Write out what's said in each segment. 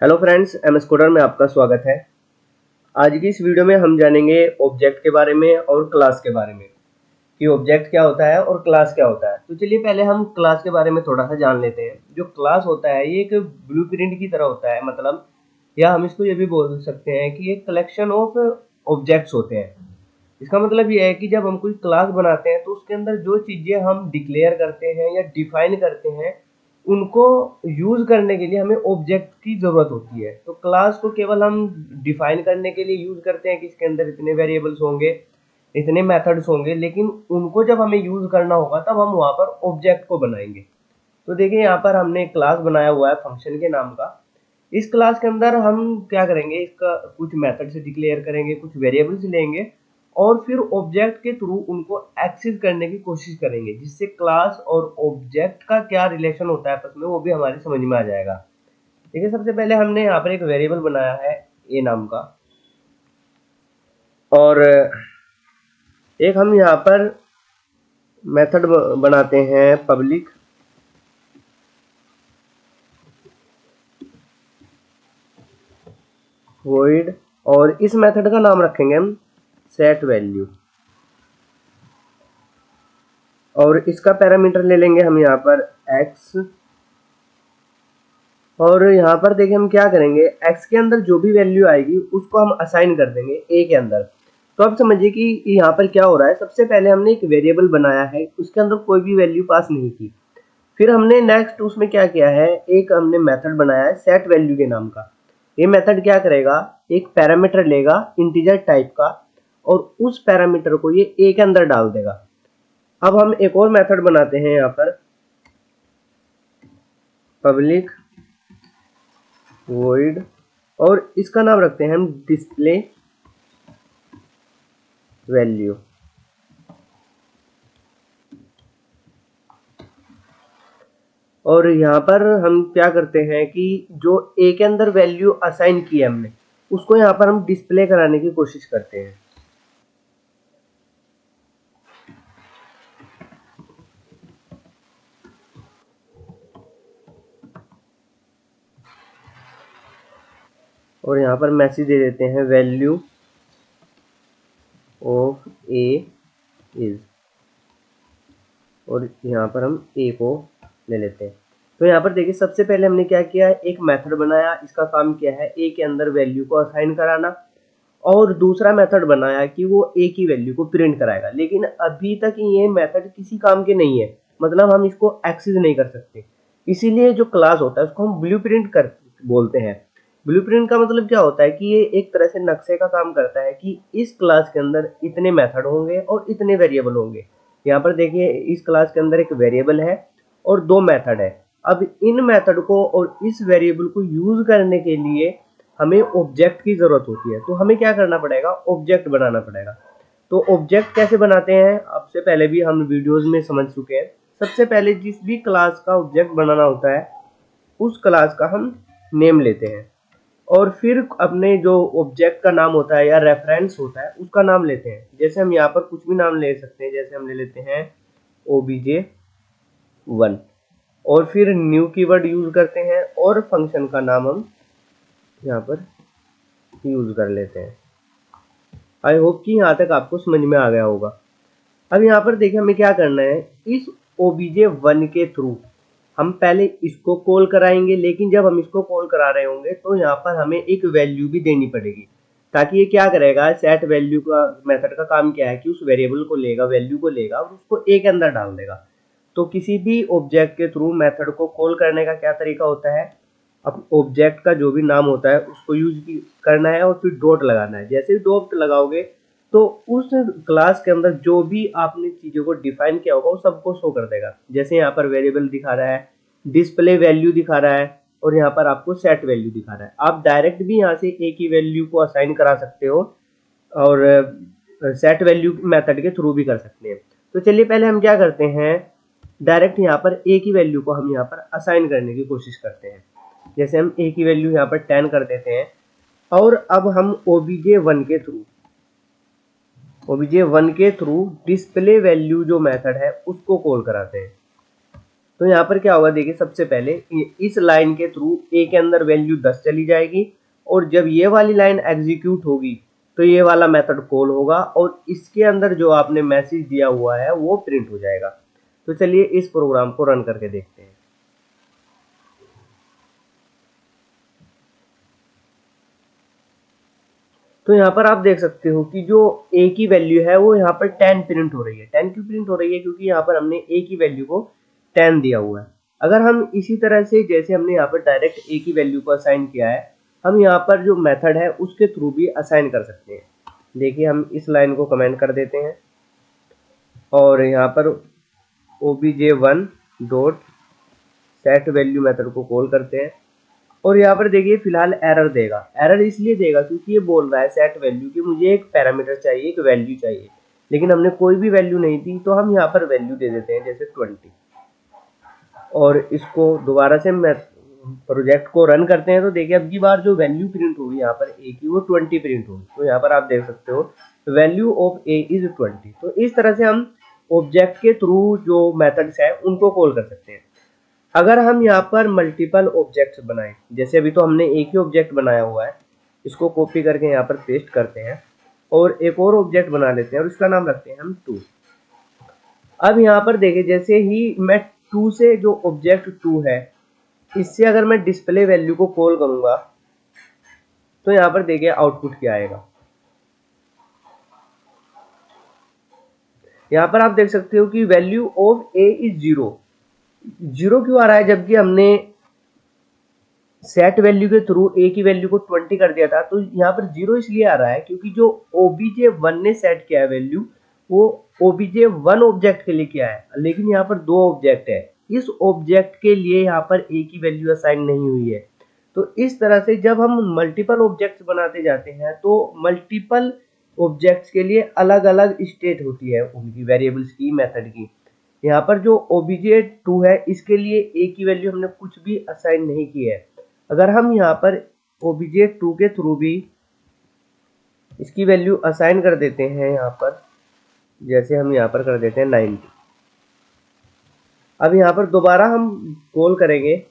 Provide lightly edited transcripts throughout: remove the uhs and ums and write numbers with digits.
Hello friends, MS coder में आपका स्वागत है। आज की इस वीडियो में हम जानेंगे ऑब्जेक्ट के बारे में और क्लास के बारे में कि ऑब्जेक्ट क्या होता है और क्लास क्या होता है। तो चलिए पहले हम क्लास के बारे में थोड़ा सा जान लेते हैं। जो क्लास होता है ये एक ब्लूप्रिंट की तरह होता है, मतलब या हम इसको ये भी बोल सकते हैं कि एक कलेक्शन ऑफ ऑब्जेक्ट्स होते हैं। इसका मतलब ये है कि जब हम कोई क्लास बनाते हैं तो उसके अंदर जो चीज़ें हम डिक्लेयर करते हैं या डिफाइन करते हैं उनको यूज़ करने के लिए हमें ऑब्जेक्ट की ज़रूरत होती है। तो क्लास को केवल हम डिफाइन करने के लिए यूज़ करते हैं कि इसके अंदर इतने वेरिएबल्स होंगे, इतने मेथड्स होंगे, लेकिन उनको जब हमें यूज़ करना होगा तब हम वहाँ पर ऑब्जेक्ट को बनाएंगे। तो देखिए यहाँ पर हमने एक क्लास बनाया हुआ है फंक्शन के नाम का। इस क्लास के अंदर हम क्या करेंगे, इसका कुछ मेथड से डिक्लेयर करेंगे, कुछ वेरिएबल्स लेंगे और फिर ऑब्जेक्ट के थ्रू उनको एक्सेस करने की कोशिश करेंगे, जिससे क्लास और ऑब्जेक्ट का क्या रिलेशन होता है आपस में वो भी हमारी समझ में आ जाएगा। देखिए सबसे पहले हमने यहाँ पर एक वेरिएबल बनाया है ए नाम का, और एक हम यहाँ पर मेथड बनाते हैं पब्लिक वॉइड, और इस मेथड का नाम रखेंगे हम सेट वैल्यू, और इसका पैरामीटर ले लेंगे हम यहाँ पर x। और यहाँ पर देखिए हम क्या करेंगे, x के अंदर जो भी वैल्यू आएगी उसको हम असाइन कर देंगे a के अंदर। तो अब समझिए कि यहाँ पर क्या हो रहा है। सबसे पहले हमने एक वेरिएबल बनाया है, उसके अंदर कोई भी वैल्यू पास नहीं की। फिर हमने नेक्स्ट उसमें क्या किया है, एक हमने मेथड बनाया है सेट वैल्यू के नाम का। ये मेथड क्या करेगा, एक पैरामीटर लेगा इंटीजर टाइप का और उस पैरामीटर को ये a के अंदर डाल देगा। अब हम एक और मेथड बनाते हैं यहाँ पर पब्लिक वॉइड, और इसका नाम रखते हैं हम डिस्प्ले वैल्यू। और यहाँ पर हम क्या करते हैं कि जो ए के अंदर वैल्यू असाइन की है हमने, उसको यहाँ पर हम डिस्प्ले कराने की कोशिश करते हैं। और यहाँ पर मैसेज दे देते हैं वैल्यू ऑफ ए इज, और यहाँ पर हम ए को ले लेते हैं। तो यहाँ पर देखिए सबसे पहले हमने क्या किया है, एक मेथड बनाया, इसका काम क्या है ए के अंदर वैल्यू को असाइन कराना, और दूसरा मेथड बनाया कि वो ए की वैल्यू को प्रिंट कराएगा। लेकिन अभी तक ये मेथड किसी काम के नहीं है, मतलब हम इसको एक्सेस नहीं कर सकते। इसीलिए जो क्लास होता है उसको हम ब्लूप्रिंट कर बोलते हैं। ब्लूप्रिंट का मतलब क्या होता है कि ये एक तरह से नक्शे का काम करता है कि इस क्लास के अंदर इतने मेथड होंगे और इतने वेरिएबल होंगे। यहाँ पर देखिए इस क्लास के अंदर एक वेरिएबल है और दो मेथड है। अब इन मेथड को और इस वेरिएबल को यूज करने के लिए हमें ऑब्जेक्ट की जरूरत होती है। तो हमें क्या करना पड़ेगा, ऑब्जेक्ट बनाना पड़ेगा। तो ऑब्जेक्ट कैसे बनाते हैं, आपसे पहले भी हम वीडियोस में समझ चुके हैं। सबसे पहले जिस भी क्लास का ऑब्जेक्ट बनाना होता है उस क्लास का हम नेम लेते हैं, और फिर अपने जो ऑब्जेक्ट का नाम होता है या रेफरेंस होता है उसका नाम लेते हैं। जैसे हम यहाँ पर कुछ भी नाम ले सकते हैं, जैसे हम ले लेते हैं obj1, और फिर न्यू कीवर्ड यूज करते हैं और फंक्शन का नाम हम यहाँ पर यूज कर लेते हैं। आई होप कि यहाँ तक आपको समझ में आ गया होगा। अब यहाँ पर देखिए हमें क्या करना है, इस obj1 के थ्रू हम पहले इसको कॉल कराएंगे, लेकिन जब हम इसको कॉल करा रहे होंगे तो यहाँ पर हमें एक वैल्यू भी देनी पड़ेगी, ताकि ये क्या करेगा, सेट वैल्यू का मेथड का काम क्या है कि उस वेरिएबल को लेगा, वैल्यू को लेगा और उसको ए के अंदर डाल देगा। तो किसी भी ऑब्जेक्ट के थ्रू मेथड को कॉल करने का क्या तरीका होता है, अब ऑब्जेक्ट का जो भी नाम होता है उसको यूज करना है और फिर डॉट लगाना है। जैसे ही डॉट लगाओगे तो उस क्लास के अंदर जो भी आपने चीज़ों को डिफाइन किया होगा वो सबको शो कर देगा। जैसे यहाँ पर वेरिएबल दिखा रहा है, डिस्प्ले वैल्यू दिखा रहा है, और यहाँ पर आपको सेट वैल्यू दिखा रहा है। आप डायरेक्ट भी यहाँ से ए की वैल्यू को असाइन करा सकते हो और सेट वैल्यू मेथड के थ्रू भी कर सकते हैं। तो चलिए पहले हम क्या करते हैं, डायरेक्ट यहाँ पर ए की वैल्यू को हम यहाँ पर असाइन करने की कोशिश करते हैं। जैसे हम ए की वैल्यू यहाँ पर 10 कर देते हैं, और अब हम obj1 के थ्रू डिस्प्ले वैल्यू जो मेथड है उसको कॉल कराते हैं। तो यहाँ पर क्या होगा देखिए, सबसे पहले इस लाइन के थ्रू ए के अंदर वैल्यू 10 चली जाएगी, और जब ये वाली लाइन एग्जीक्यूट होगी तो ये वाला मेथड कॉल होगा और इसके अंदर जो आपने मैसेज दिया हुआ है वो प्रिंट हो जाएगा। तो चलिए इस प्रोग्राम को रन करके देखते हैं। तो यहाँ पर आप देख सकते हो कि जो a की वैल्यू है वो यहाँ पर 10 प्रिंट हो रही है। 10 क्यों प्रिंट हो रही है? क्योंकि यहाँ पर हमने a की वैल्यू को 10 दिया हुआ है। अगर हम इसी तरह से जैसे हमने यहाँ पर डायरेक्ट a की वैल्यू को असाइन किया है, हम यहाँ पर जो मेथड है उसके थ्रू भी असाइन कर सकते हैं। देखिए हम इस लाइन को कमेंट कर देते हैं और यहाँ पर obj1 dot set value method को कॉल करते हैं और यहाँ पर देखिए फिलहाल एरर देगा। एरर इसलिए देगा क्योंकि ये बोल रहा है सेट वैल्यू कि मुझे एक पैरामीटर चाहिए, एक वैल्यू चाहिए, लेकिन हमने कोई भी वैल्यू नहीं दी, तो हम यहाँ पर वैल्यू दे देते हैं जैसे 20 और इसको दोबारा से मैं प्रोजेक्ट को रन करते हैं। तो देखिए अब की बार जो वैल्यू प्रिंट होगी यहाँ पर ए की वो 20 प्रिंट होगी। तो यहाँ पर आप देख सकते हो वैल्यू ऑफ ए इज 20। तो इस तरह से हम ऑब्जेक्ट के थ्रू जो मेथड्स है उनको कॉल कर सकते हैं। अगर हम यहाँ पर मल्टीपल ऑब्जेक्ट्स बनाएं, जैसे अभी तो हमने एक ही ऑब्जेक्ट बनाया हुआ है, इसको कॉपी करके यहाँ पर पेस्ट करते हैं और एक और ऑब्जेक्ट बना लेते हैं और इसका नाम रखते हैं हम 2। अब यहाँ पर देखिए जैसे ही मैं 2 से जो ऑब्जेक्ट 2 है इससे अगर मैं डिस्प्ले वैल्यू को कॉल करूंगा तो यहाँ पर देखिए आउटपुट क्या आएगा। यहाँ पर आप देख सकते हो कि वैल्यू ऑफ ए इज 0। 0 क्यों आ रहा है? जबकि हमने सेट वैल्यू के थ्रू ए की वैल्यू को 20 कर दिया था। तो यहाँ पर 0 इसलिए आ रहा है क्योंकि जो obj1 ने सेट किया है वैल्यू वो obj1 ऑब्जेक्ट के लिए किया है, लेकिन यहाँ पर 2 ऑब्जेक्ट है, इस ऑब्जेक्ट के लिए यहाँ पर ए की वैल्यू असाइन नहीं हुई है। तो इस तरह से जब हम मल्टीपल ऑब्जेक्ट्स बनाते जाते हैं तो मल्टीपल ऑब्जेक्ट्स के लिए अलग अलग स्टेट होती है उनकी वेरिएबल्स की, मेथड की। यहाँ पर जो obj2 है इसके लिए a की वैल्यू हमने कुछ भी असाइन नहीं की है। अगर हम यहाँ पर obj2 के थ्रू भी इसकी वैल्यू असाइन कर देते हैं, यहाँ पर जैसे हम यहाँ पर कर देते हैं 90। अब यहाँ पर दोबारा हम कॉल करेंगे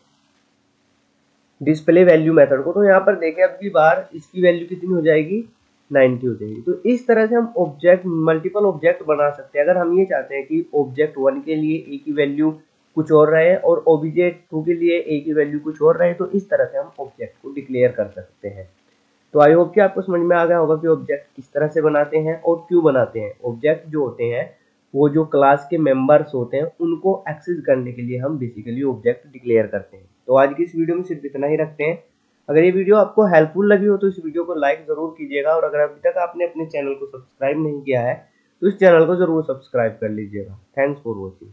डिस्प्ले वैल्यू मेथड को, तो यहाँ पर देखें अब की बार इसकी वैल्यू कितनी हो जाएगी? 90 हो जाएगी। तो इस तरह से हम ऑब्जेक्ट मल्टीपल ऑब्जेक्ट बना सकते हैं। अगर हम ये चाहते हैं कि ऑब्जेक्ट 1 के लिए ए की वैल्यू कुछ और रहे और obj2 के लिए ए की वैल्यू कुछ और रहे, तो इस तरह से हम ऑब्जेक्ट को डिक्लेयर कर सकते हैं। तो आई होप कि आपको समझ में आ गया होगा कि ऑब्जेक्ट किस तरह से बनाते हैं और क्यों बनाते हैं। ऑब्जेक्ट जो होते हैं वो जो क्लास के मेंबर्स होते हैं उनको एक्सेस करने के लिए हम बेसिकली ऑब्जेक्ट डिक्लेयर करते हैं। तो आज की इस वीडियो में सिर्फ इतना ही रखते हैं। अगर ये वीडियो आपको हेल्पफुल लगी हो तो इस वीडियो को लाइक जरूर कीजिएगा और अगर अभी तक आपने अपने चैनल को सब्सक्राइब नहीं किया है तो इस चैनल को जरूर सब्सक्राइब कर लीजिएगा। Thanks for watching.